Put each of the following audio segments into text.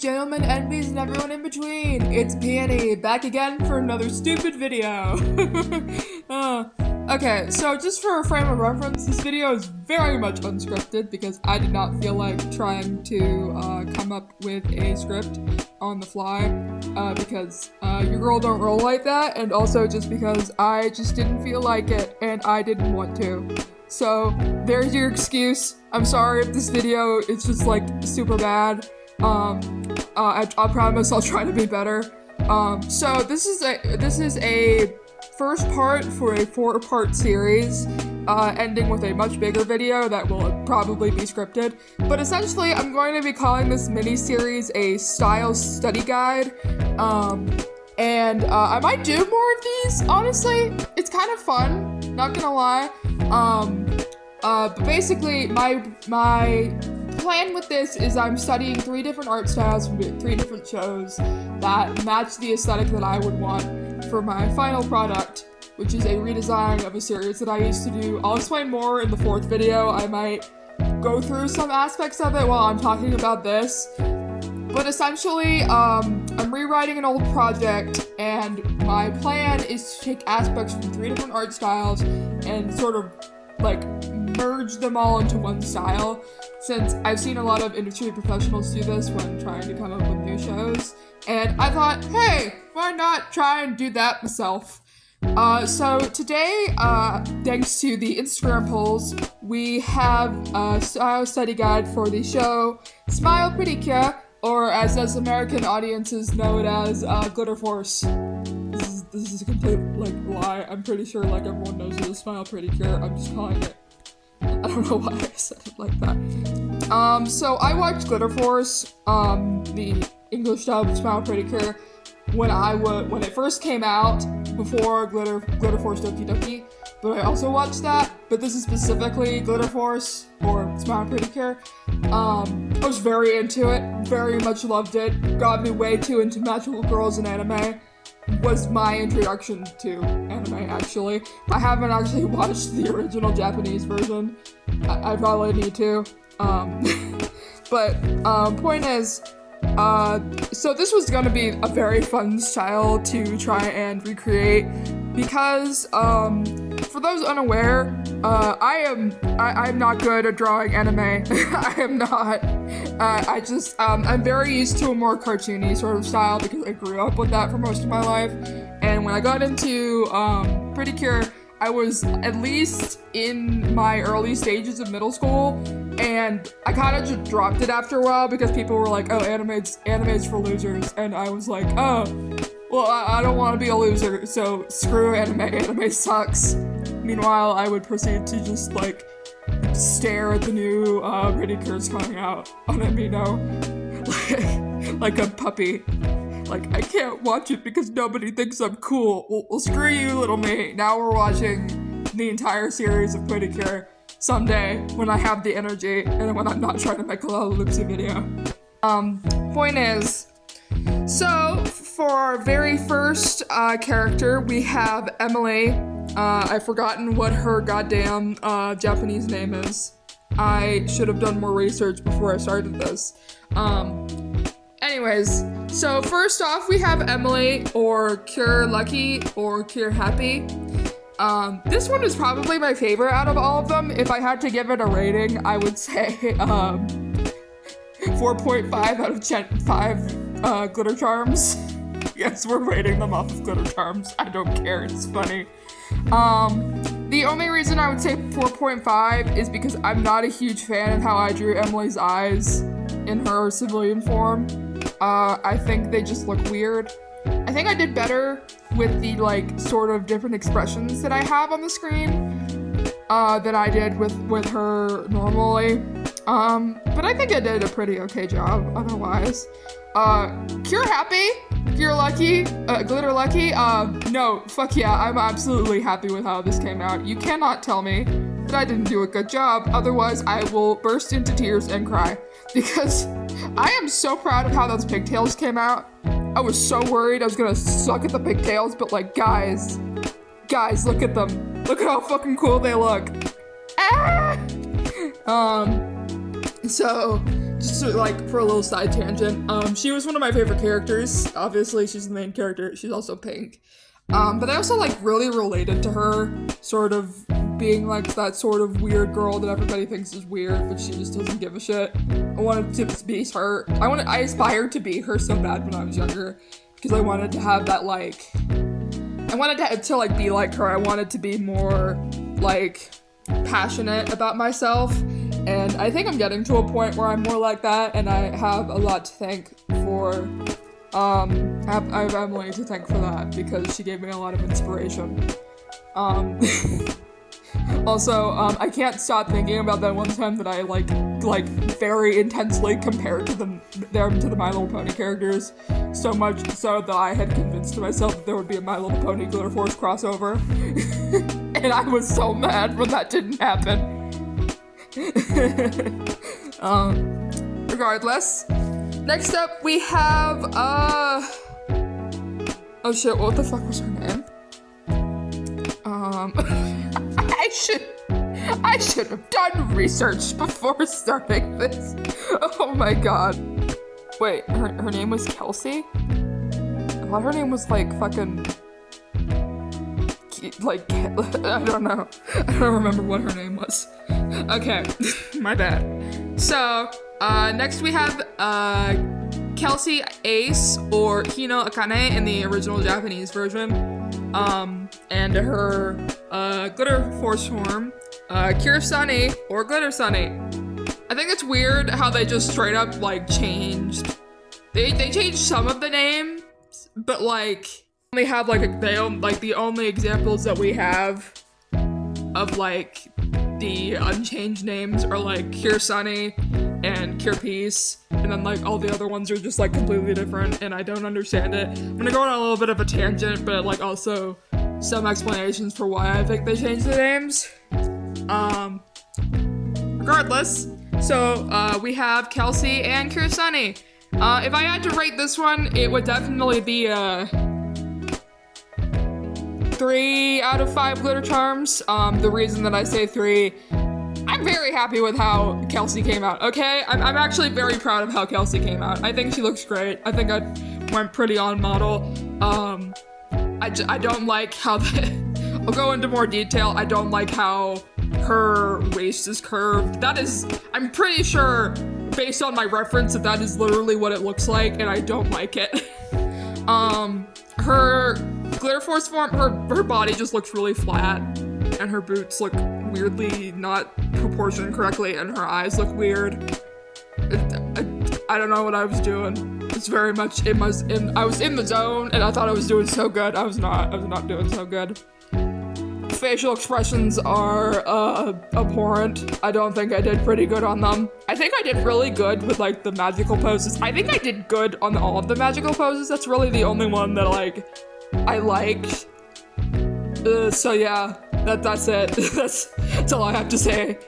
gentlemen, enemies, and everyone in between. It's Peony, back again for another stupid video. Okay, so just for a frame of reference, this video is very much unscripted because I did not feel like trying to come up with a script on the fly because your girl don't roll like that, and also just because I just didn't feel like it and I didn't want to. So there's your excuse. I'm sorry if this video is just like super bad. I promise I'll try to be better. So this is a first part for a 4-part series, ending with a much bigger video that will probably be scripted. But essentially, I'm going to be calling this mini-series a style study guide. And I might do more of these, honestly. It's kind of fun, not gonna lie. But basically, my plan with this is I'm studying 3 different art styles from 3 different shows that match the aesthetic that I would want for my final product, which is a redesign of a series that I used to do. I'll explain more in the 4th video. I might go through some aspects of it while I'm talking about this. But essentially, I'm rewriting an old project, and my plan is to take aspects from 3 different art styles and sort of, like, merge them all into one style, since I've seen a lot of industry professionals do this when trying to come up with new shows, and I thought, hey, why not try and do that myself? So today, thanks to the Instagram polls, we have a style study guide for the show Smile Precure, or as American audiences know it as, Glitter Force. This is a complete, like, lie. I'm pretty sure, like, everyone knows it as Smile Precure. I'm just calling it. I don't know why I said it like that. So I watched Glitter Force, the English dub of Smile Precure, when it first came out, before Glitter Force Doki Doki, but I also watched that, but this is specifically Glitter Force, or Smile Precure. I was very into it, very much loved it, got me way too into magical girls and anime. Was my introduction to anime, actually. I haven't actually watched the original Japanese version. I probably need to. But, point is, so this was gonna be a very fun style to try and recreate, because, for those unaware, I'm not good at drawing anime. I am not. I'm very used to a more cartoony sort of style because I grew up with that for most of my life. And when I got into, Precure, I was at least in my early stages of middle school, and I kind of just dropped it after a while because people were like, oh, anime's for losers, and I was like, oh, well, I don't want to be a loser, so screw anime sucks. Meanwhile, I would proceed to just, like, stare at the new, Precures coming out on Amino, like a puppy. Like, I can't watch it because nobody thinks I'm cool. Well, screw you, little me. Now we're watching the entire series of Precure someday when I have the energy and when I'm not trying to make a Lollaloopsy video. Point is, so for our very first character, we have Emily. I've forgotten what her goddamn Japanese name is. I should have done more research before I started this. Anyways, so first off, we have Emily, or Cure Lucky, or Cure Happy. This one is probably my favorite out of all of them. If I had to give it a rating, I would say 4.5 out of 5 glitter charms. Yes, we're rating them off of glitter charms. I don't care, it's funny. The only reason I would say 4.5 is because I'm not a huge fan of how I drew Emily's eyes in her civilian form. I think they just look weird. I think I did better with the, like, sort of different expressions that I have on the screen, than I did with her normally. But I think I did a pretty okay job, otherwise. Cure Happy, Cure Lucky, Glitter Lucky, no, fuck yeah, I'm absolutely happy with how this came out. You cannot tell me that I didn't do a good job, otherwise I will burst into tears and cry. Because I am so proud of how those pigtails came out. I was so worried I was gonna suck at the pigtails, but like, guys, look at them. Look at how fucking cool they look. Ah! So, just like for a little side tangent, she was one of my favorite characters. Obviously, she's the main character. She's also pink. But I also like really related to her, sort of being like that sort of weird girl that everybody thinks is weird, but she just doesn't give a shit. I wanted to be her. I aspired to be her so bad when I was younger, because I wanted to have that like, I wanted to like be like her. I wanted to be more like passionate about myself, and I think I'm getting to a point where I'm more like that, and I have a lot to thank for. I have Emily to thank for that, because she gave me a lot of inspiration. Also, I can't stop thinking about that one time that I like very intensely compared to them to the My Little Pony characters, so much so that I had convinced myself that there would be a My Little Pony Glitter Force crossover, and I was so mad when that didn't happen. Regardless, next up we have oh shit, what the fuck was her name? I should have done research before starting this. Oh my god. Wait, her name was Kelsey? I thought her name was like fucking like I don't know. I don't remember what her name was. Okay, my bad. So, next we have Kelsey Ace, or Hino Akane in the original Japanese version. And her Glitter Force form, Kirasani, or Glitter Sunny. I think it's weird how they just straight up like changed. They changed some of the names, but like only have like the only examples that we have of like the unchanged names are like Kirasani and Cure Peace, and then like all the other ones are just like completely different, and I don't understand it. I'm gonna go on a little bit of a tangent, but like also some explanations for why I think they changed the names. Regardless, so we have Kelsey and Kirasani. If I had to rate this one, it would definitely be 3 out of 5 glitter charms. The reason that I say 3, I'm very happy with how Kelsey came out, okay? I'm actually very proud of how Kelsey came out. I think she looks great. I think I went pretty on model. I don't like how I'll go into more detail. I don't like how her waist is curved. That is, I'm pretty sure, based on my reference, that is literally what it looks like, and I don't like it. Her Glitter Force form, her body just looks really flat, and her boots look weirdly not proportioned correctly, and her eyes look weird. I don't know what I was doing. It's very much I was in the zone, and I thought I was doing so good. I was not doing so good. Facial expressions are abhorrent. I don't think I did pretty good on them. I think I did really good with like the magical poses. I think I did good on all of the magical poses. That's really the only one that like I liked. So yeah, that's it. That's all I have to say.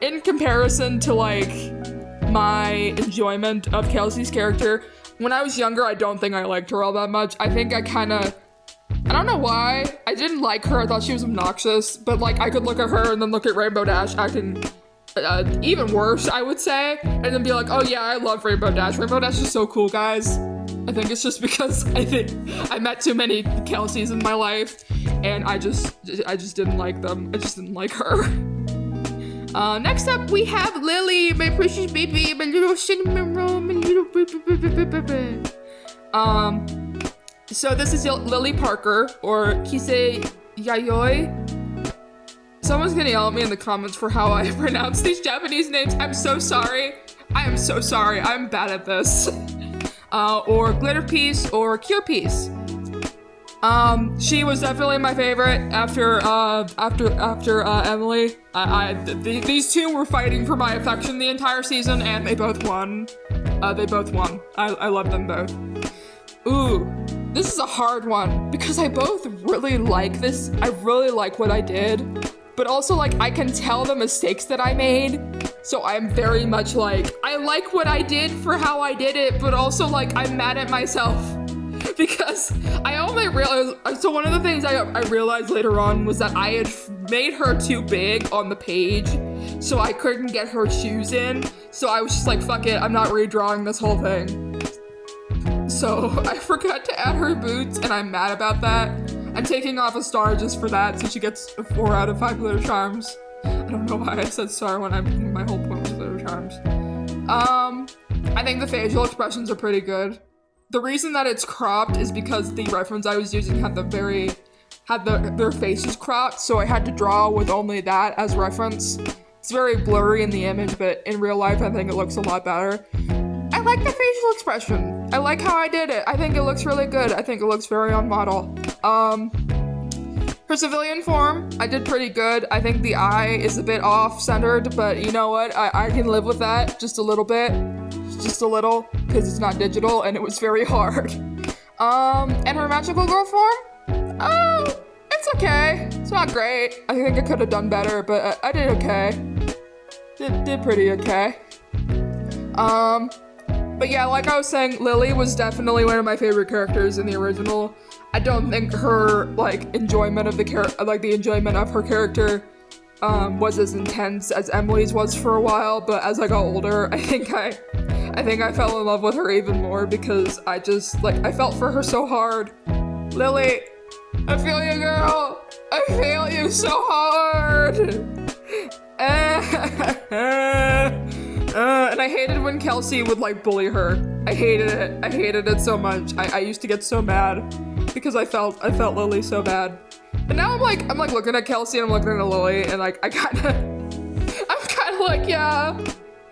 In comparison to like my enjoyment of Kelsey's character, when I was younger, I don't think I liked her all that much. I think I don't know why. I didn't like her. I thought she was obnoxious, but like I could look at her and then look at Rainbow Dash acting even worse, I would say, and then be like, oh yeah, I love Rainbow Dash. Rainbow Dash is so cool, guys. I think it's just because I think I met too many Kelseys in my life, and I just didn't like them. I just didn't like her. Next up, we have Lily, my precious baby, my little cinnamon roll, my little baby. So this is Lily Parker, or Kisei Yayoi. Someone's gonna yell at me in the comments for how I pronounce these Japanese names. I'm so sorry. I am so sorry. I'm bad at this. Or Glitter Piece, or Cure Piece. She was definitely my favorite after Emily. These two were fighting for my affection the entire season, and they both won. I love them both. Ooh, this is a hard one, because I both really like this. I really like what I did, but also like I can tell the mistakes that I made. So I'm very much like, I like what I did for how I did it, but also like I'm mad at myself because I only realized, so one of the things I realized later on was that I had made her too big on the page, so I couldn't get her shoes in, so I was just like, fuck it, I'm not redrawing this whole thing. So I forgot to add her boots, and I'm mad about that. I'm taking off a star just for that, so she gets a 4 out of 5 glitter charms. I don't know why I said star when my whole point was glitter charms. I think the facial expressions are pretty good. The reason that it's cropped is because the reference I was using had their faces cropped, so I had to draw with only that as reference. It's very blurry in the image, but in real life I think it looks a lot better. I like the facial expression. I like how I did it. I think it looks really good. I think it looks very on model. Her civilian form, I did pretty good. I think the eye is a bit off-centered, but you know what? I can live with that just a little bit. Just a little, because it's not digital, and it was very hard. And her magical girl form? Oh, it's okay. It's not great. I think I could have done better, but I did okay. Did pretty okay. But yeah, like I was saying, Lily was definitely one of my favorite characters in the original. I don't think her, like, enjoyment of the enjoyment of her character, was as intense as Emily's was for a while, but as I got older, I think I fell in love with her even more because I just, like, I felt for her so hard. Lily, I feel you, girl! I feel you so hard! And I hated when Kelsey would, like, bully her. I hated it. I hated it so much. I used to get so mad because I felt Lily so bad. But now I'm like looking at Kelsey and I'm looking at Lily and like I'm kind of like, yeah,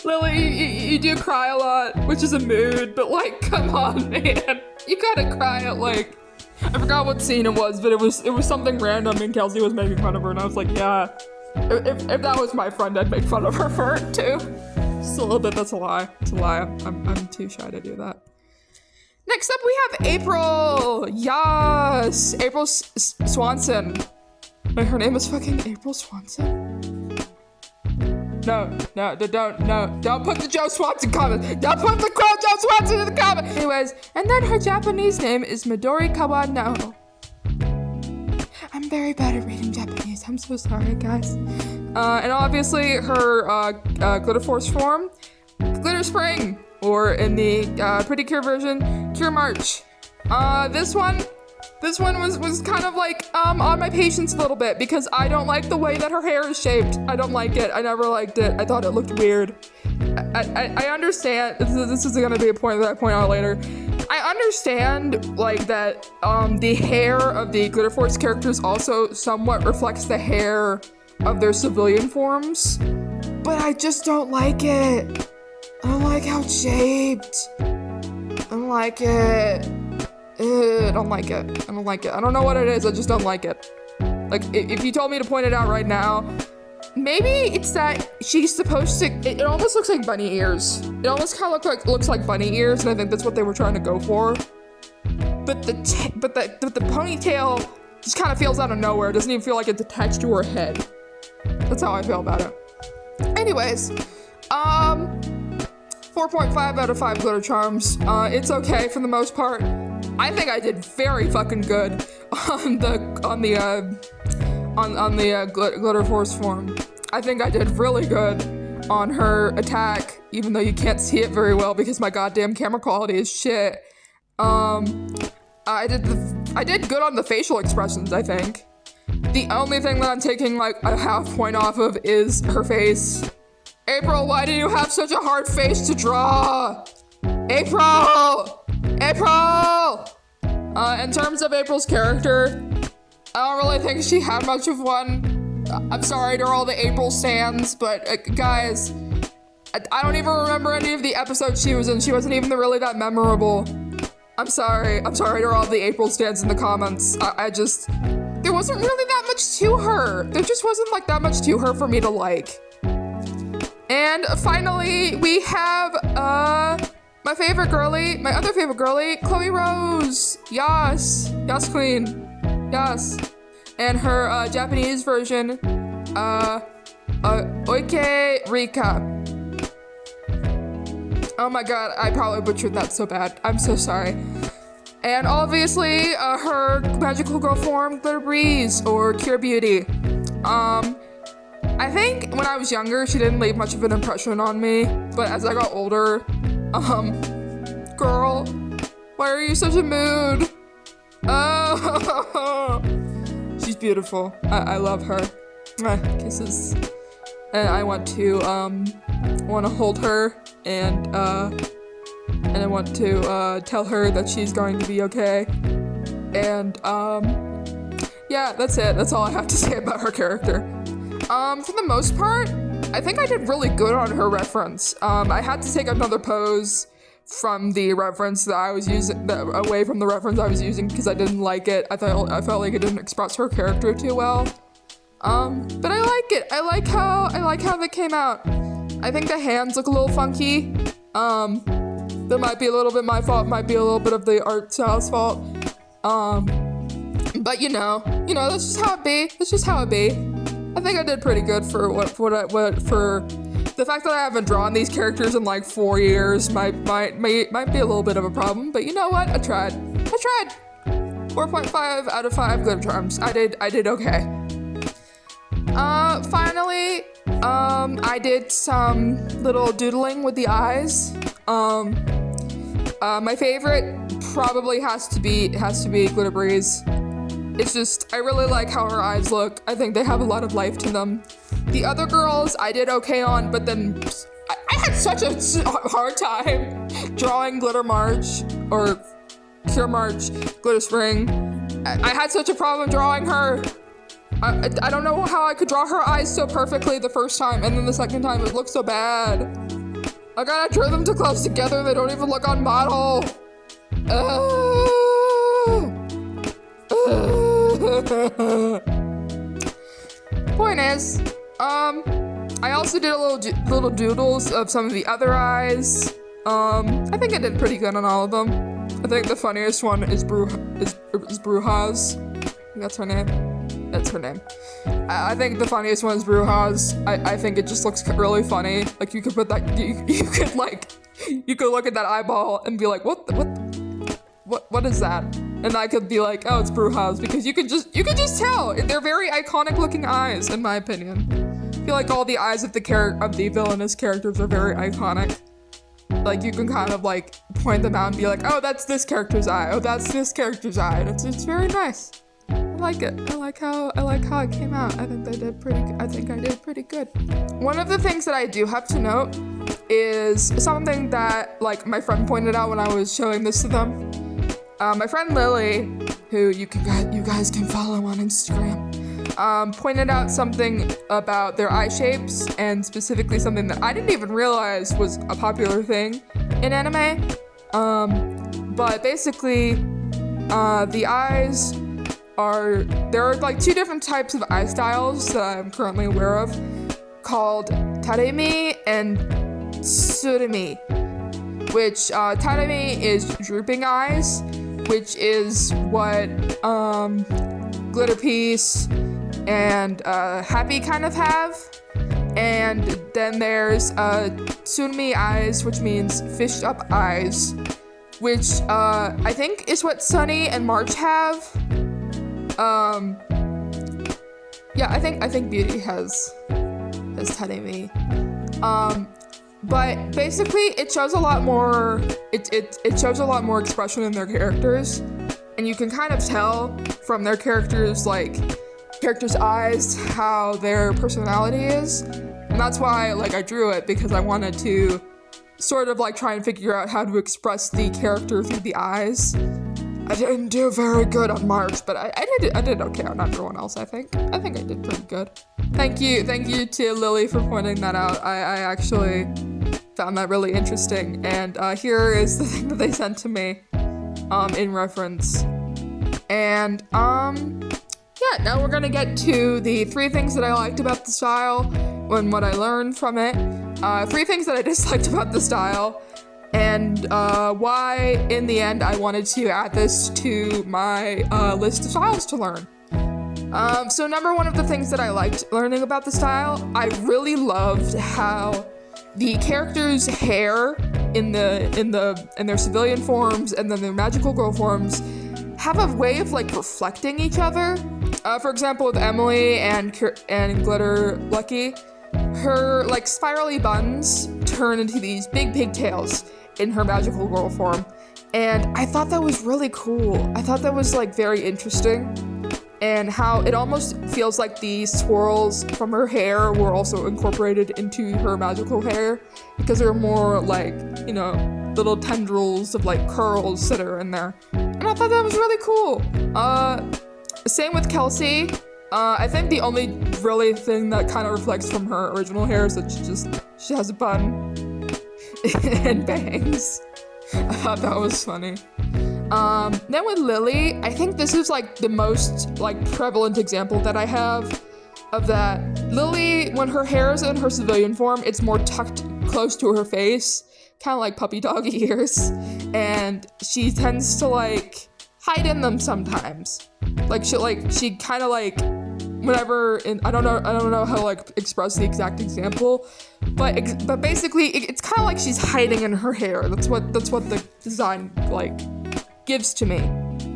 Lily, you do cry a lot, which is a mood, but like, come on, man, you gotta cry at like, I forgot what scene it was, but it was something random and Kelsey was making fun of her and I was like, yeah, if that was my friend, I'd make fun of her for it too. Just a little bit, that's a lie. It's a lie. I'm too shy to do that. Next up, we have April. Yes, April Swanson. Wait, her name is fucking April Swanson? No, don't put the Joe Swanson comment. Don't put the quote Joe Swanson in the comment. Anyways, and then her Japanese name is Midori Kawano. I'm very bad at reading Japanese. I'm so sorry, guys. And obviously her Glitter Force form, Glitter Spring, or in the Precure version, Cure March. This one was kind of like on my patience a little bit because I don't like the way that her hair is shaped. I don't like it. I never liked it. I thought it looked weird. I understand. This is gonna be a point that I point out later. I understand like that the hair of the Glitter Force characters also somewhat reflects the hair of their civilian forms, but I just don't like it. I don't like how it's shaped. I don't like it. I don't like it. I don't like it. I don't know what it is. I just don't like it. Like, if you told me to point it out right now, maybe it's that she's supposed to. It almost looks like bunny ears. It almost kind of looks like bunny ears, and I think that's what they were trying to go for. But the ponytail just kind of feels out of nowhere. It doesn't even feel like it's attached to her head. That's how I feel about it. Anyways, 4.5 out of 5 glitter charms. It's okay for the most part. I think I did very fucking good on the Glitter Force form. I think I did really good on her attack, even though you can't see it very well because my goddamn camera quality is shit. I did good on the facial expressions, I think. The only thing that I'm taking like a half point off of is her face. April, why do you have such a hard face to draw? April! In terms of April's character, I don't really think she had much of one. I'm sorry to all the April stands, but guys, I don't even remember any of the episodes she was in. She wasn't even really that memorable. I'm sorry to all the April stands in the comments. There wasn't really that much to her. There just wasn't like that much to her for me to like. And finally, we have, my other favorite girly, Chloe Rose. Yes, queen. Yes. And her, Japanese version, Oike Rika. Oh my god, I probably butchered that so bad. I'm so sorry. And obviously, her magical girl form, Glitter Breeze, or Cure Beauty. I think when I was younger, she didn't leave much of an impression on me, but as I got older, girl, why are you such a mood? Oh, she's beautiful. I love her. Kisses. And I want to hold her, and I want to tell her that she's going to be okay. And yeah, that's it. That's all I have to say about her character. For the most part, I think I did really good on her reference. I had to take another pose from the reference that I was using, away from the reference I was using, because I didn't like it. I felt like it didn't express her character too well. But I like it. I like how they came out. I think the hands look a little funky. That might be a little bit my fault. Might be a little bit of the art style's fault. But you know, that's just how it be. That's just how it be. I think I did pretty good for for the fact that I haven't drawn these characters in like 4 years. Might be a little bit of a problem, but you know what? I tried. 4.5 out of 5 glitter charms. I did okay. Finally, I did some little doodling with the eyes. My favorite probably has to be Glitter Breeze. It's just, I really like how her eyes look. I think they have a lot of life to them. The other girls I did okay on, but then I had such a hard time drawing Glitter March, or Cure March, Glitter Spring. I had such a problem drawing her. I don't know how I could draw her eyes so perfectly the first time, and then the second time it looked so bad. I gotta draw them too close together, they don't even look on model. Point is, I also did a little doodles of some of the other eyes. I think I did pretty good on all of them. I think the funniest one is Brujas. That's her name. That's her name. I think the funniest one is Brujas. I think it just looks really funny. Like you could put that, you could look at that eyeball and be like, what is that? And I could be like, oh, it's Brujas, because you could just tell. They're very iconic looking eyes, in my opinion. I feel like all the eyes of the villainous characters are very iconic. Like you can kind of like point them out and be like, oh, that's this character's eye. Oh, that's this character's eye. And it's very nice. I like it. I like how it came out. I think I did pretty good. One of the things that I do have to note is something that like my friend pointed out when I was showing this to them. My friend Lily, who you guys can follow on Instagram, pointed out something about their eye shapes, and specifically something that I didn't even realize was a popular thing in anime. But basically, the eyes there are like 2 different types of eye styles that I'm currently aware of, called Taremi and Tsuremi, which Taremi is drooping eyes, which is what Glitter Piece and Happy kind of have. And then there's Tsuremi eyes, which means fished up eyes, which I think is what Sunny and March have. Yeah, I think Beauty has Taremi. But basically, it shows a lot more. It shows a lot more expression in their characters, and you can kind of tell from their characters' eyes how their personality is, and that's why I drew it, because I wanted to sort of try and figure out how to express the character through the eyes. I didn't do very good on March, but I did okay on everyone else. I think I did pretty good. Thank you to Lily for pointing that out. I actually found that really interesting, and here is the thing that they sent to me in reference. And yeah, now we're gonna get to the 3 things that I liked about the style and what I learned from it. 3 things that I disliked about the style, and why in the end I wanted to add this to my list of styles to learn. So number 1 of the things that I liked learning about the style, I really loved how the characters' hair in their civilian forms and then their magical girl forms have a way of like reflecting each other. For example, with Emily and Glitter Lucky, her like spirally buns turn into these big pigtails in her magical girl form. And I thought that was really cool. I thought that was like very interesting. And how it almost feels like the swirls from her hair were also incorporated into her magical hair, because there are more like, you know, little tendrils of like curls that are in there. And I thought that was really cool. Same with Kelsey. I think the only really thing that kind of reflects from her original hair is that she has a bun and bangs. I thought that was funny. Then with Lily, I think this is like the most like prevalent example that I have of that. Lily, when her hair is in her civilian form, it's more tucked close to her face, kind of like puppy dog ears, and she tends to like hide in them sometimes. She kind of like whenever I don't know how to like express the exact example, but basically it's kind of like she's hiding in her hair. That's what the design like gives to me.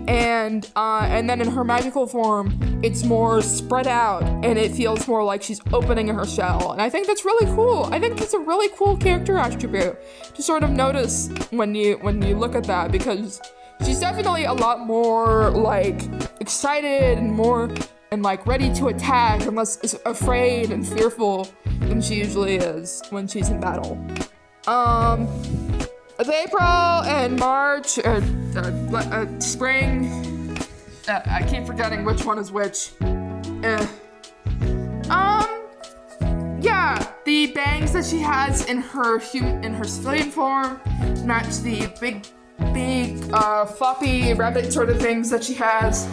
And then in her magical form, it's more spread out and it feels more like she's opening her shell. And I think that's really cool. I think that's a really cool character attribute to sort of notice when you look at that, because she's definitely a lot more like excited and like ready to attack and less afraid and fearful than she usually is when she's in battle. April and March, spring, I keep forgetting which one is which. Yeah, the bangs that she has in her civilian form match the big, floppy rabbit sort of things that she has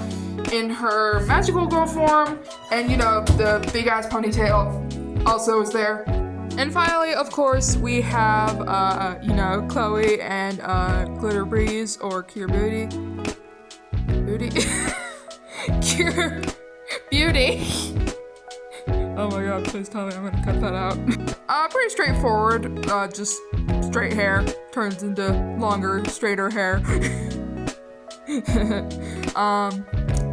in her magical girl form, and you know, the big ass ponytail also is there. And finally, of course, we have, Chloe and Glitter Breeze, or Cure Beauty. Cure Beauty. Oh my god, please tell me I'm gonna cut that out. Pretty straightforward, just straight hair turns into longer, straighter hair.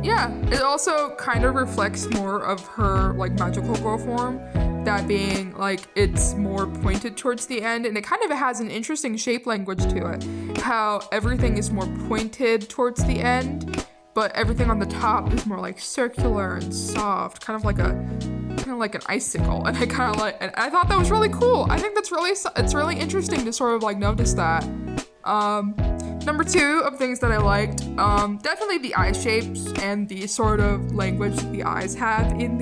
Yeah, it also kind of reflects more of her, like, magical girl form. That being, like, it's more pointed towards the end, and it kind of has an interesting shape language to it. How everything is more pointed towards the end, but everything on the top is more, like, circular and soft, kind of like an icicle. And I thought that was really cool. I think it's really interesting to sort of, like, notice that. Number 2 of things that I liked, definitely the eye shapes and the sort of language the eyes have in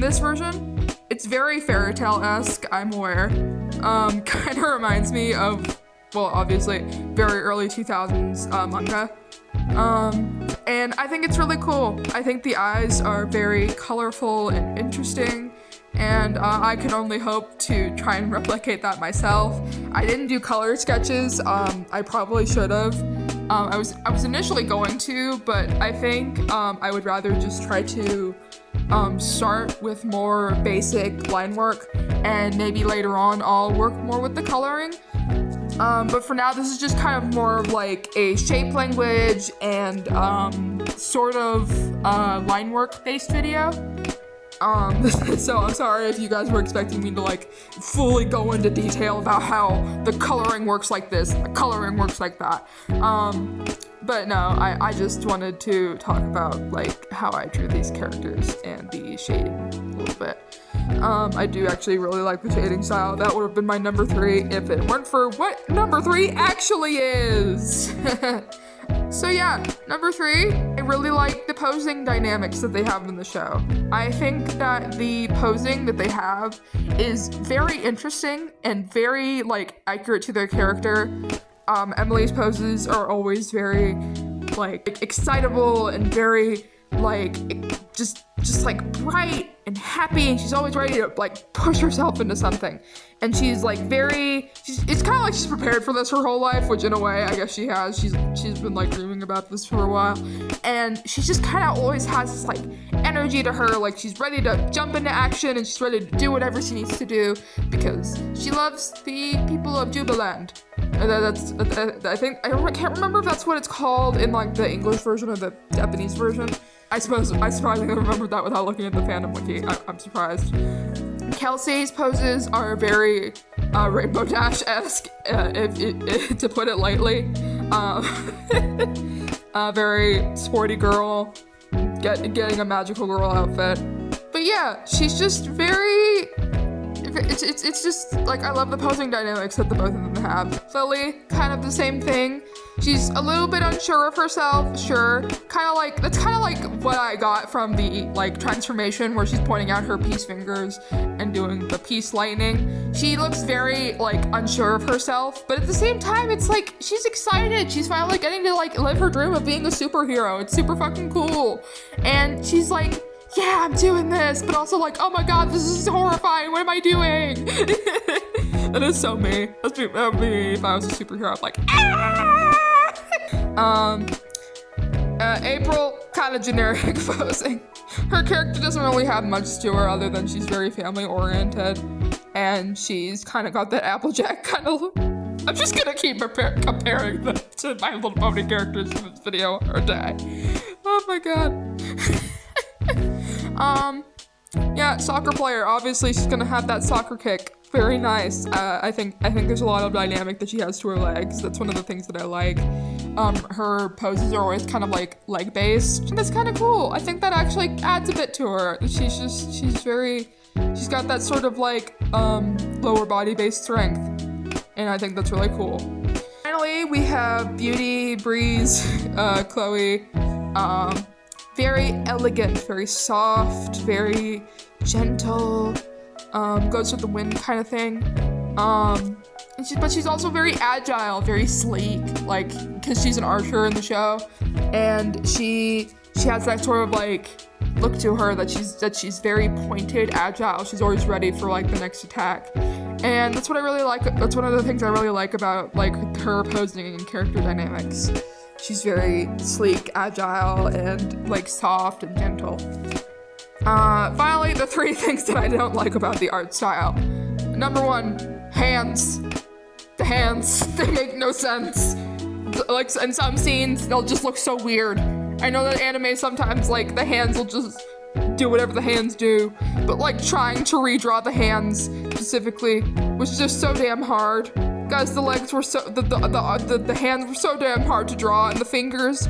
this version. It's very fairy tale-esque, I'm aware. Kind of reminds me of, well, obviously, very early 2000s manga. And I think it's really cool. I think the eyes are very colorful and interesting, and I can only hope to try and replicate that myself. I didn't do color sketches. I probably should have. I was initially going to, but I think I would rather just try to start with more basic line work, and maybe later on I'll work more with the coloring. But for now, this is just kind of more of like a shape language and sort of line work based video. So I'm sorry if you guys were expecting me to like fully go into detail about how the coloring works like this, the coloring works like that. But no, I just wanted to talk about like how I drew these characters and the shading a little bit. I do actually really like the shading style. That would have been my number 3 if it weren't for what number 3 actually is. So yeah, number 3, I really like the posing dynamics that they have in the show. I think that the posing that they have is very interesting and very like accurate to their character. Emily's poses are always very like excitable and very like just like bright and happy, and she's always ready to like push herself into something. And she's like it's kind of like she's prepared for this her whole life, which in a way I guess she has. She's been like dreaming about this for a while. and she just kind of always has this like energy to her, like she's ready to jump into action and she's ready to do whatever she needs to do because she loves the people of Jubaland. I can't remember if that's what it's called in like the English version or the Japanese version. I surprisingly remembered that without looking at the fandom wiki. I'm surprised. Kelsey's poses are very Rainbow Dash-esque, to put it lightly. Very sporty girl, getting a magical girl outfit. But yeah, she's just very... It's just, like, I love the posing dynamics that the both of them have. Lily, kind of the same thing. She's a little bit unsure of herself, sure. That's kind of like what I got from the, like, transformation where she's pointing out her peace fingers and doing the peace lightning. She looks very, like, unsure of herself, but at the same time, it's like, she's excited. She's finally getting to, like, live her dream of being a superhero. It's super fucking cool. And she's like, yeah, I'm doing this, but also like, oh my god, this is horrifying, what am I doing? That is so me. That would be if I was a superhero, I'm like, ah! April, kind of generic posing. Her character doesn't really have much to her other than she's very family oriented, and she's kind of got that Applejack kind of look. I'm just gonna keep comparing them to My Little Pony characters in this video or die. Oh my god. Yeah, soccer player. Obviously, she's gonna have that soccer kick. Very nice. I think there's a lot of dynamic that she has to her legs. That's one of the things that I like. Her poses are always kind of like leg-based, and that's kind of cool. I think that actually adds a bit to her. She's got that sort of like lower body-based strength, and I think that's really cool. Finally, we have Beauty, Breeze, Chloe. Very elegant, very soft, very gentle, goes with the wind kind of thing. But she's also very agile, very sleek, like, because she's an archer in the show, and she has that sort of like look to her that she's very pointed, agile. She's always ready for like the next attack, and that's what I really like. That's one of the things I really like about like her posing and character dynamics. She's very sleek, agile, and like soft and gentle. Finally, the three things that I don't like about the art style. Number one, hands. The hands, they make no sense. Like in some scenes, they'll just look so weird. I know that anime sometimes like the hands will just do whatever the hands do, but like trying to redraw the hands specifically was just so damn hard. Guys, the legs were so, the hands were so damn hard to draw, and the fingers,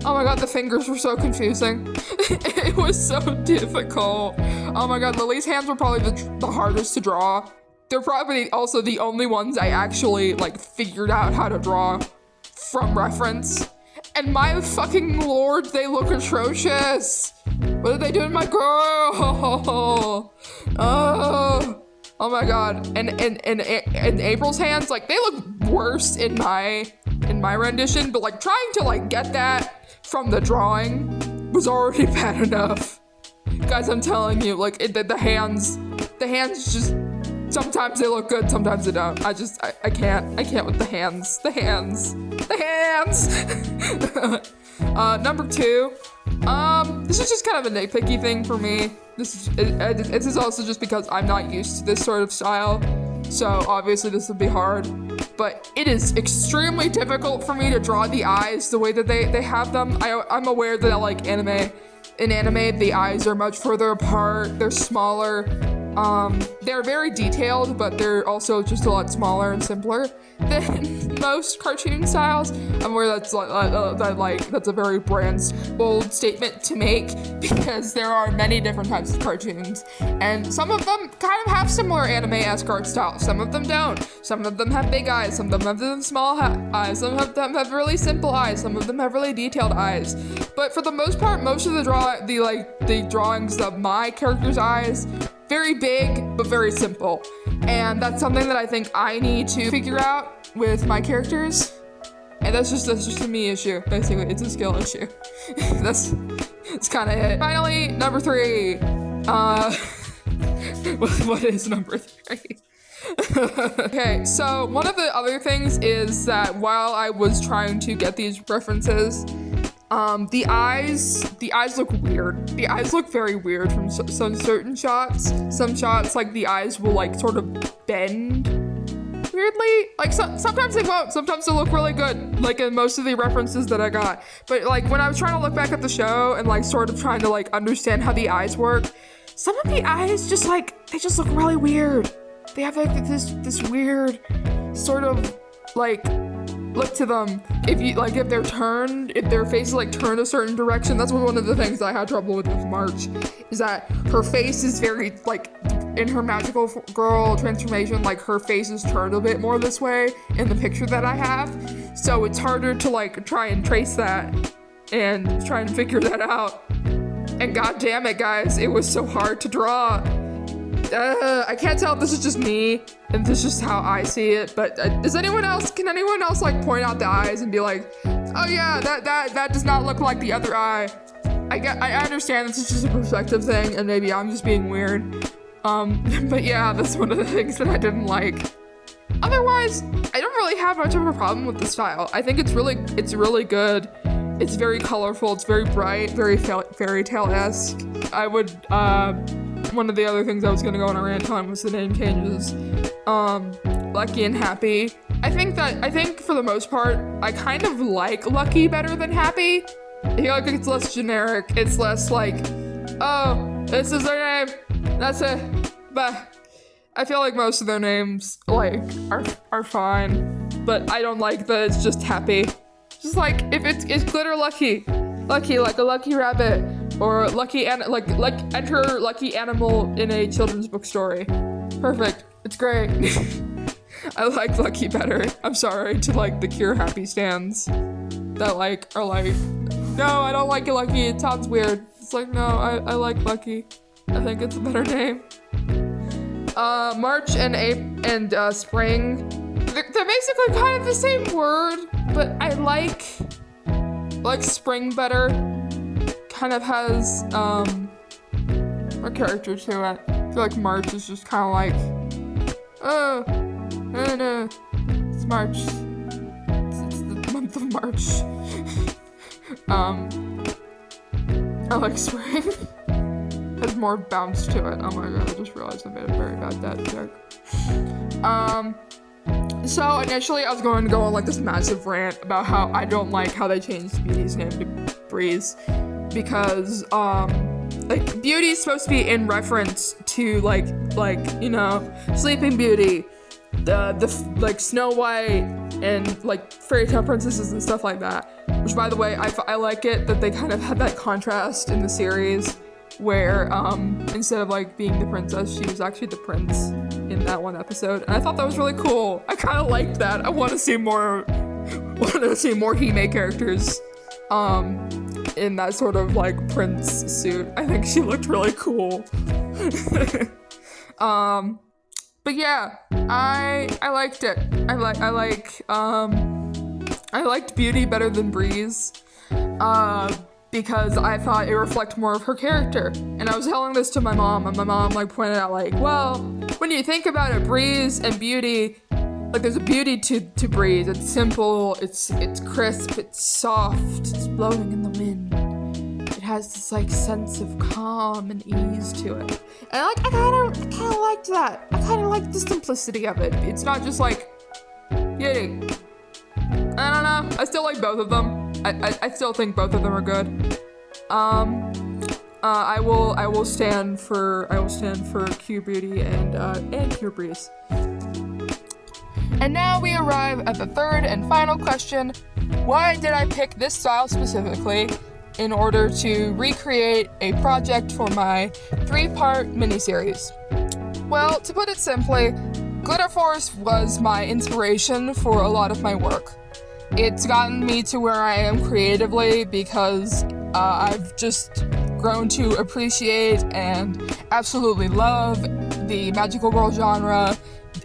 oh my god, the fingers were so confusing. It was so difficult. Oh my god, Lily's hands were probably the hardest to draw. They're probably also the only ones I actually, like, figured out how to draw from reference. And my fucking lord, they look atrocious. What are they doing, my girl? Oh my god. And April's hands, like, they look worse in my rendition, but like trying to like get that from the drawing was already bad enough. Guys, I'm telling you, like the hands just, sometimes they look good, sometimes they don't. I can't with the hands. Number two, this is just kind of a nitpicky thing for me. This is also just because I'm not used to this sort of style, so obviously this would be hard. But it is extremely difficult for me to draw the eyes the way that they have them. I'm aware that like in anime, the eyes are much further apart, they're smaller. They're very detailed, but they're also just a lot smaller and simpler than most cartoon styles. I'm aware that's that's a very bold statement to make, because there are many different types of cartoons, and some of them kind of have similar anime-esque art style. Some of them don't. Some of them have big eyes. Some of them have small eyes. Some of them have really simple eyes. Some of them have really detailed eyes. But for the most part, most of the drawings of my character's eyes, very big, but very simple. And that's something that I think I need to figure out with my characters. And that's just a me issue, basically. It's a skill issue. That's kind of it. Finally, number three. What is number three? Okay, so one of the other things is that while I was trying to get these references, The eyes look weird. The eyes look very weird from some certain shots. Some shots, like, the eyes will, like, sort of bend weirdly. Like, sometimes they won't. Sometimes they look really good, like, in most of the references that I got. But, like, when I was trying to look back at the show and, like, sort of trying to, like, understand how the eyes work, some of the eyes just, like, they just look really weird. They have, like, this weird sort of, like, look to them. If their face is, like, turned a certain direction. That's one of the things that I had trouble with March, is that her face is very, like, in her magical girl transformation, like, her face is turned a bit more this way in the picture that I have. So it's harder to, like, try and trace that and try and figure that out. And god damn it, guys, it was so hard to draw. I can't tell if this is just me and this is just how I see it, but can anyone else, like, point out the eyes and be like, oh yeah, that does not look like the other eye. I understand this is just a perspective thing and maybe I'm just being weird. But yeah, that's one of the things that I didn't like. Otherwise, I don't really have much of a problem with the style. I think it's really good. It's very colorful, it's very bright, very fairy tale-esque. I would, one of the other things I was gonna go on a rant on was the name changes. Lucky and Happy. I think for the most part, I kind of like Lucky better than Happy. I feel like it's less generic, it's less like, oh, this is their name, that's it. But I feel like most of their names, like, are fine. But I don't like that it's just Happy. Just like, if it's Glitter Lucky, like a lucky rabbit, or lucky enter lucky animal in a children's book story. Perfect. It's great. I like Lucky better. I'm sorry to, like, the Cure Happy stans that, like, are like, no, I don't like it Lucky, it sounds weird. It's like, no, I like Lucky. I think it's a better name. March and Spring, they're basically kind of the same word, but I like Spring better. Kind of has more character to it. I feel like March is just kind of like, oh, no, it's March. It's the month of March. I like Spring. Has more bounce to it. Oh my god, I just realized I made a very bad dad joke. So initially I was going to go on, like, this massive rant about how I don't like how they changed Beauty's name to Breeze, because like, Beauty's supposed to be in reference to like you know, Sleeping Beauty, the like Snow White and, like, fairy tale princesses and stuff like that. Which, by the way, I like it that they kind of had that contrast in the series, where instead of, like, being the princess, she was actually the prince in that one episode, and I thought that was really cool. I kind of liked that. I want to see more Hime characters in that sort of, like, prince suit. I think she looked really cool. But yeah, I liked it. I liked Beauty better than Breeze. Because I thought it reflected more of her character. And I was telling this to my mom, and my mom, like, pointed out, like, well, when you think about it, Breeze and Beauty, like, there's a beauty to Breeze. It's simple, it's crisp, it's soft, it's blowing in the wind. It has this, like, sense of calm and ease to it. And, like, I kinda liked that. I kinda liked the simplicity of it. It's not just, like, Beauty. I don't know, I still like both of them. I still think both of them are good. I will stand for Q Beauty and Q Breeze. And now we arrive at the third and final question. Why did I pick this style specifically in order to recreate a project for my 3-part miniseries? Well, to put it simply, Glitter Force was my inspiration for a lot of my work. It's gotten me to where I am creatively because I've just grown to appreciate and absolutely love the magical girl genre,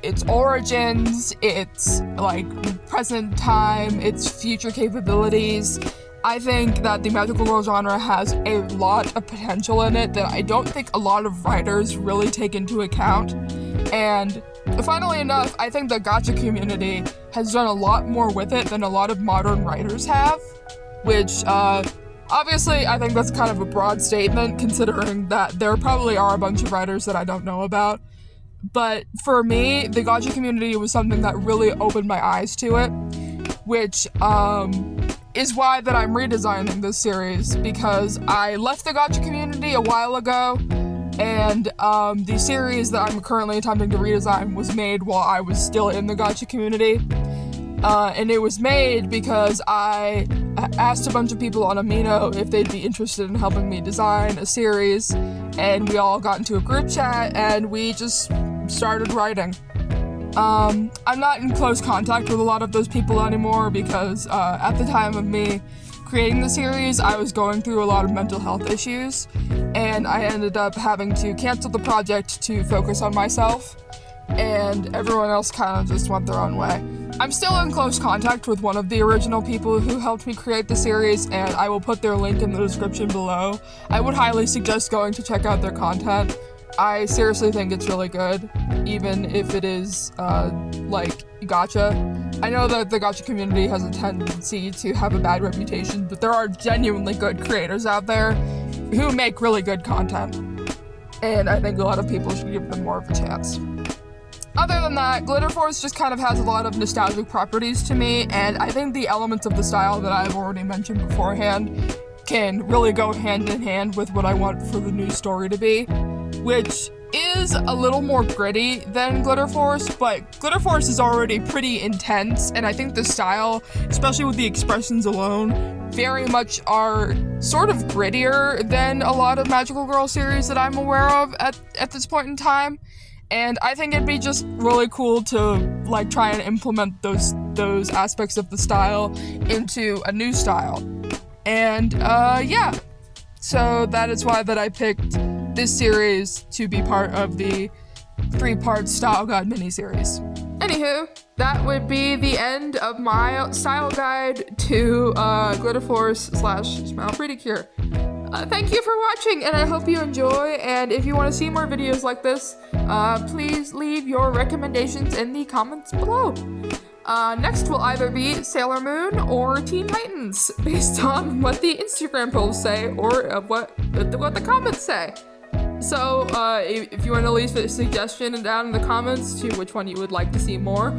its origins, its, like, present time, its future capabilities. I think that the magical girl genre has a lot of potential in it that I don't think a lot of writers really take into account. And funnily enough, I think the gacha community has done a lot more with it than a lot of modern writers have. which, obviously, I think that's kind of a broad statement, considering that there probably are a bunch of writers that I don't know about. But for me, the gacha community was something that really opened my eyes to it, which, is why that I'm redesigning this series, because I left the gacha community a while ago, and, the series that I'm currently attempting to redesign was made while I was still in the gacha community. And it was made because I asked a bunch of people on Amino if they'd be interested in helping me design a series, and we all got into a group chat, and we just started writing. I'm not in close contact with a lot of those people anymore because, at the time of me creating the series, I was going through a lot of mental health issues, and I ended up having to cancel the project to focus on myself, and everyone else kind of just went their own way. I'm still in close contact with one of the original people who helped me create the series, and I will put their link in the description below. I would highly suggest going to check out their content. I seriously think it's really good, even if it is, like, gacha. I know that the gacha community has a tendency to have a bad reputation, but there are genuinely good creators out there who make really good content, and I think a lot of people should give them more of a chance. Other than that, Glitter Force just kind of has a lot of nostalgic properties to me, and I think the elements of the style that I've already mentioned beforehand can really go hand in hand with what I want for the new story to be, which is a little more gritty than Glitter Force, but Glitter Force is already pretty intense, and I think the style, especially with the expressions alone, very much are sort of grittier than a lot of Magical Girl series that I'm aware of at this point in time. And I think it'd be just really cool to, like, try and implement those aspects of the style into a new style. And, yeah. So that is why that I picked this series to be part of the 3-part Style Guide miniseries. Anywho, that would be the end of my style guide to, Glitter Force / Smile Precure. Thank you for watching, and I hope you enjoy, and if you want to see more videos like this, please leave your recommendations in the comments below. Next will either be Sailor Moon or Teen Titans, based on what the Instagram polls say, or what the comments say. So, if you want to leave a suggestion down in the comments to which one you would like to see more,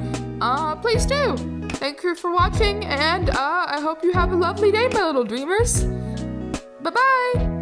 please do. Thank you for watching, and I hope you have a lovely day, my little dreamers. Bye-bye!